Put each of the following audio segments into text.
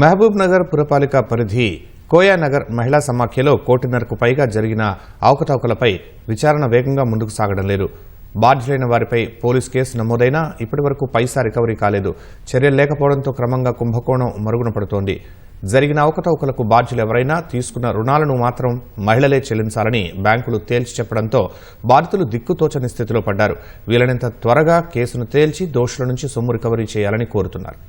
మహబూబ్ నగర్ పురపాలిక పరిధి కోయానగర్ మహిళా సమాఖ్యలో కోటిన్నరకు పైగా జరిగిన అవకతవకలపై విచారణ వేగంగా ముందుకు సాగడం లేదు. బాధ్యులైన వారిపై పోలీస్ కేసు నమోదైనా ఇప్పటివరకు పైసా రికవరీ కాలేదు. చర్యలు లేకపోవడంతో క్రమంగా కుంభకోణం మరుగున పడుతోంది. జరిగిన అవకతవకలకు బాధ్యులెవరైనా తీసుకున్న రుణాలను మాత్రం మహిళలే చెల్లించాలని బ్యాంకులు తేల్చి చెప్పడంతో బాధితులు దిక్కుతోచని స్థితిలో పడ్డారు. వీలైనంత త్వరగా కేసును తేల్చి దోషుల నుంచి సొమ్ము రికవరీ చేయాలని కోరుతున్నారు.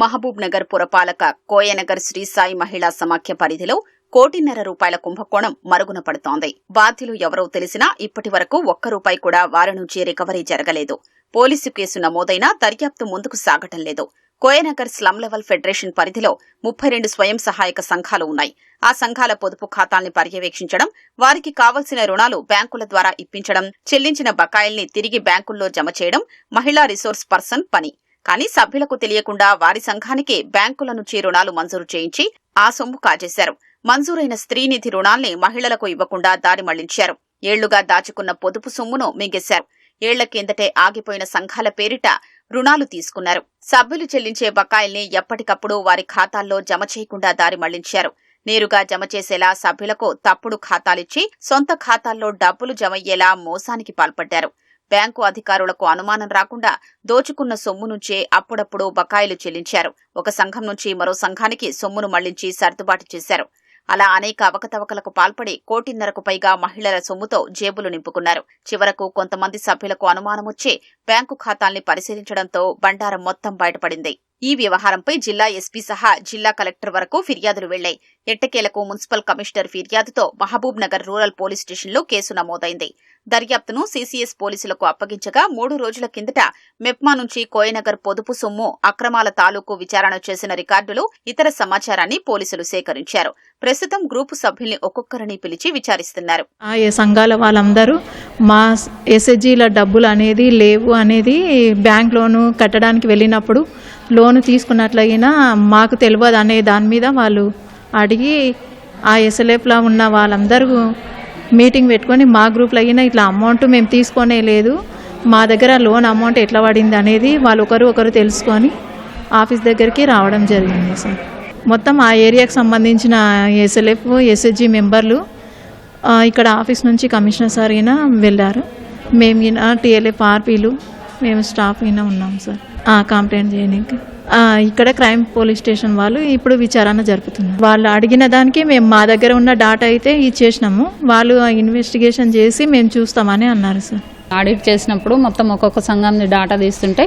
మహబూబ్ నగర్ పురపాలక కోయనగర్ శ్రీ సాయి మహిళా సమాఖ్య పరిధిలో ₹1.5 కుంభకోణం మరుగున పడుతోంది. బాధ్యులు ఎవరో తెలిసినా ఇప్పటి వరకు ₹1 కూడా వారి నుంచి రికవరీ జరగలేదు. పోలీసు కేసు నమోదైనా దర్యాప్తు ముందుకు సాగటం లేదు. కోయనగర్ స్లమ్ లెవెల్ ఫెడరేషన్ పరిధిలో 32 స్వయం సహాయక సంఘాలు ఉన్నాయి. ఆ సంఘాల పొదుపు ఖాతాల్ని పర్యవేక్షించడం, వారికి కావలసిన రుణాలు బ్యాంకుల ద్వారా ఇప్పించడం, చెల్లించిన బకాయిల్ని తిరిగి బ్యాంకుల్లో జమ చేయడం మహిళా రిసోర్స్ పర్సన్ పని. కానీ సభ్యులకు తెలియకుండా వారి సంఘానికి బ్యాంకుల నుంచి రుణాలు మంజూరు చేయించి ఆ సొమ్ము కాజేశారు. మంజూరైన స్త్రీనిధి రుణాల్ని మహిళలకు ఇవ్వకుండా దారి మళ్లించారు. ఏళ్లుగా దాచుకున్న పొదుపు సొమ్మును మింగేశారు. ఏళ్ల కిందటే ఆగిపోయిన సంఘాల పేరిట రుణాలు తీసుకున్నారు. సభ్యులు చెల్లించే బకాయిల్ని ఎప్పటికప్పుడు వారి ఖాతాల్లో జమ చేయకుండా దారి మళ్లించారు. నేరుగా జమ చేసేలా సభ్యులకు తప్పుడు ఖాతాలిచ్చి సొంత ఖాతాల్లో డబ్బులు జమయ్యేలా మోసానికి పాల్పడ్డారు. బ్యాంకు అధికారులకు అనుమానం రాకుండా దోచుకున్న సొమ్ము నుంచే అప్పుడప్పుడు బకాయిలు చెల్లించారు. ఒక సంఘం నుంచి మరో సంఘానికి సొమ్మును మళ్లించి సర్దుబాటు చేశారు. అలా అనేక అవకతవకలకు పాల్పడి ₹1.5 పైగా మహిళల సొమ్ముతో జేబులు నింపుకున్నారు. చివరకు కొంతమంది సభ్యులకు అనుమానమొచ్చి బ్యాంకు ఖాతాల్ని పరిశీలించడంతో బండారం మొత్తం బయటపడింది. ఈ వ్యవహారంపై జిల్లా ఎస్పీ సహా జిల్లా కలెక్టర్ వరకు ఫిర్యాదులు వెళ్లాయి. ఎట్టకేలకు మున్సిపల్ కమిషనర్ ఫిర్యాదుతో మహబూబ్ నగర్ రూరల్ పోలీస్ స్టేషన్లో కేసు నమోదైంది. దర్యాప్తును సీసీఎస్ పోలీసులకు అప్పగించగా 3 రోజుల కిందట మెప్మా నుంచి కోయనగర్ పొదుపు సొమ్ము అక్రమాల తాలూకు విచారణ చేసిన రికార్డులు, ఇతర సమాచారాన్ని పోలీసులు సేకరించారు. ప్రస్తుతం గ్రూపు సభ్యుల్ని ఒక్కొక్కరిని పిలిచి విచారిస్తున్నారు. సంఘాల వాళ్ళందరూ మా ఎస్ఎస్జీల డబ్బులు అనేది లేవు అనేది బ్యాంక్ లోను కట్టడానికి వెళ్ళినప్పుడు లోను తీసుకున్నట్లయినా మాకు తెలియదు అనే దాని మీద వాళ్ళు అడిగి ఆ ఎస్ఎల్ఎఫ్లో ఉన్న వాళ్ళందరూ మీటింగ్ పెట్టుకొని మా గ్రూప్లో అయినా ఇట్లా అమౌంట్ మేము తీసుకోనే లేదు, మా దగ్గర లోన్ అమౌంట్ ఎట్లా పడింది అనేది వాళ్ళు ఒకరు తెలుసుకొని ఆఫీస్ దగ్గరికి రావడం జరిగింది సార్. మొత్తం ఆ ఏరియాకి సంబంధించిన ఎస్ఎల్ఎఫ్ ఎస్ఎస్జీ మెంబర్లు ఇక్కడ ఆఫీస్ నుంచి కమిషనర్ సార్ అయినా వెళ్ళారు. మేము ఈయన టీఎల్ఎఫ్ ఆర్పీలు మేము స్టాఫ్ అయినా ఉన్నాం సార్ కంప్లైంట్ చేయడానికి. ఇక్కడ క్రైమ్ పోలీస్ స్టేషన్ వాళ్ళు ఇప్పుడు విచారణ జరుపుతున్నారు. వాళ్ళు అడిగిన దానికి మేము మా దగ్గర ఉన్న డాటా అయితే ఇచ్చేసినాము. వాళ్ళు ఇన్వెస్టిగేషన్ చేసి మేము చూస్తామని అన్నారు సార్. ఆడిట్ చేసినప్పుడు మొత్తం ఒక్కొక్క సంఘంని డాటా తీస్తుంటే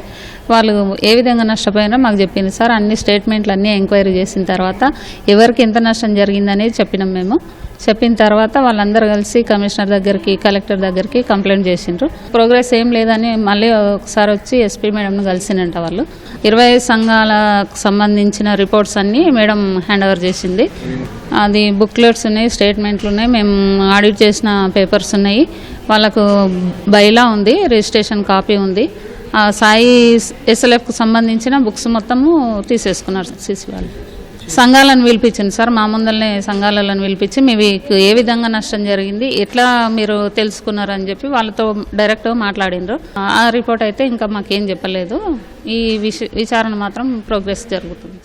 వాళ్ళు ఏ విధంగా నష్టపోయినారో మాకు చెప్పింది సార్. అన్ని స్టేట్మెంట్లు అన్నీ ఎంక్వైరీ చేసిన తర్వాత ఎవరికి ఎంత నష్టం జరిగిందనేది చెప్పినాం. మేము చెప్పిన తర్వాత వాళ్ళందరూ కలిసి కమిషనర్ దగ్గరికి, కలెక్టర్ దగ్గరికి కంప్లైంట్ చేసిండ్రు. ప్రోగ్రెస్ ఏం లేదని మళ్ళీ ఒకసారి వచ్చి ఎస్పీ మేడంను కలిసినంట. వాళ్ళు 25 సంఘాలకు సంబంధించిన రిపోర్ట్స్ అన్నీ మేడం హ్యాండ్ ఓవర్ చేసింది. అది బుక్లెట్స్ ఉన్నాయి, స్టేట్మెంట్లు ఉన్నాయి, మేము ఆడిట్ చేసిన పేపర్స్ ఉన్నాయి, వాళ్ళకు బైలా ఉంది, రిజిస్ట్రేషన్ కాపీ ఉంది. సాయి ఎస్ఎల్ఎఫ్కు సంబంధించిన బుక్స్ మొత్తము తీసేసుకున్నారు సీసీ వాళ్ళు. సంఘాలను పిలిపించింది సార్. మా ముందరనే సంఘాలను పిలిపించి మీకు ఏ విధంగా నష్టం జరిగింది, ఎట్లా మీరు తెలుసుకున్నారు అని చెప్పి వాళ్ళతో డైరెక్ట్గా మాట్లాడినరు. ఆ రిపోర్ట్ అయితే ఇంకా మాకేం చెప్పలేదు. ఈ విచారణ మాత్రం ప్రోగ్రెస్ జరుగుతుంది.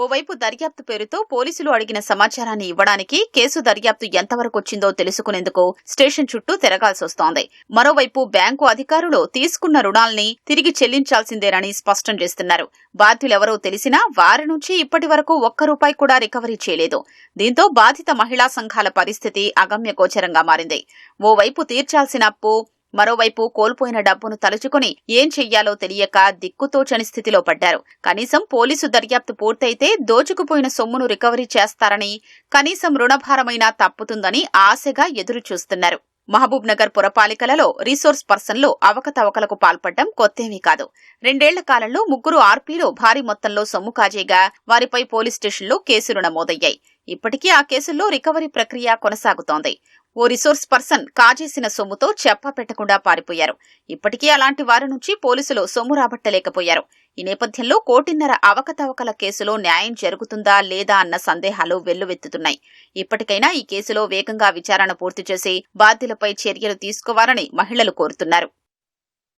ఓవైపు దర్యాప్తు పేరుతో పోలీసులు అడిగిన సమాచారాన్ని ఇవ్వడానికి కేసు దర్యాప్తు ఎంతవరకు వచ్చిందో తెలుసుకునేందుకు స్టేషన్ చుట్టూ తిరగాల్సొస్తోంది. మరోవైపు బ్యాంకు అధికారులు తీసుకున్న రుణాల్ని తిరిగి చెల్లించాల్సిందేనని స్పష్టం చేస్తున్నారు. బాధ్యులెవరో తెలిసినా వారి నుంచి ఇప్పటి వరకు ₹1 కూడా రికవరీ చేయలేదు. దీంతో బాధిత మహిళా సంఘాల పరిస్థితి అగమ్యగోచరంగా మారింది. ఓవైపు తీర్చాల్సిన అప్పు, మరోవైపు కోల్పోయిన డబ్బును తలుచుకుని ఏం చెయ్యాలో తెలియక దిక్కుతోచని స్థితిలో పడ్డారు. కనీసం పోలీసు దర్యాప్తు పూర్తయితే దోచుకుపోయిన సొమ్మును రికవరీ చేస్తారని, కనీసం రుణభారమైనా తప్పుతుందని ఆశగా ఎదురు చూస్తున్నారు. మహబూబ్ నగర్ పురపాలికలలో రిసోర్స్ పర్సన్లు అవకతవకలకు పాల్పడ్డం కొత్తేమీ కాదు. 2 ఏళ్ల కాలంలో 3 ఆర్పీలు భారీ మొత్తంలో సొమ్ము కాజేగా వారిపై పోలీస్ స్టేషన్లో కేసులు నమోదయ్యాయి. ఇప్పటికీ ఆ కేసుల్లో రికవరీ ప్రక్రియ కొనసాగుతోంది. ఓ రిసోర్స్ పర్సన్ కాజేసిన సొమ్ముతో చెప్ప పెట్టకుండా పారిపోయారు. ఇప్పటికీ అలాంటి వారి నుంచి పోలీసులు సొమ్ము రాబట్టలేకపోయారు. ఈ నేపథ్యంలో ₹1.5 అవకతవకల కేసులో న్యాయం జరుగుతుందా లేదా అన్న సందేహాలు వెల్లువెత్తుతున్నాయి. ఇప్పటికైనా ఈ కేసులో వేగంగా విచారణ పూర్తి చేసి బాధ్యులపై చర్యలు తీసుకోవాలని మహిళలు కోరుతున్నారు.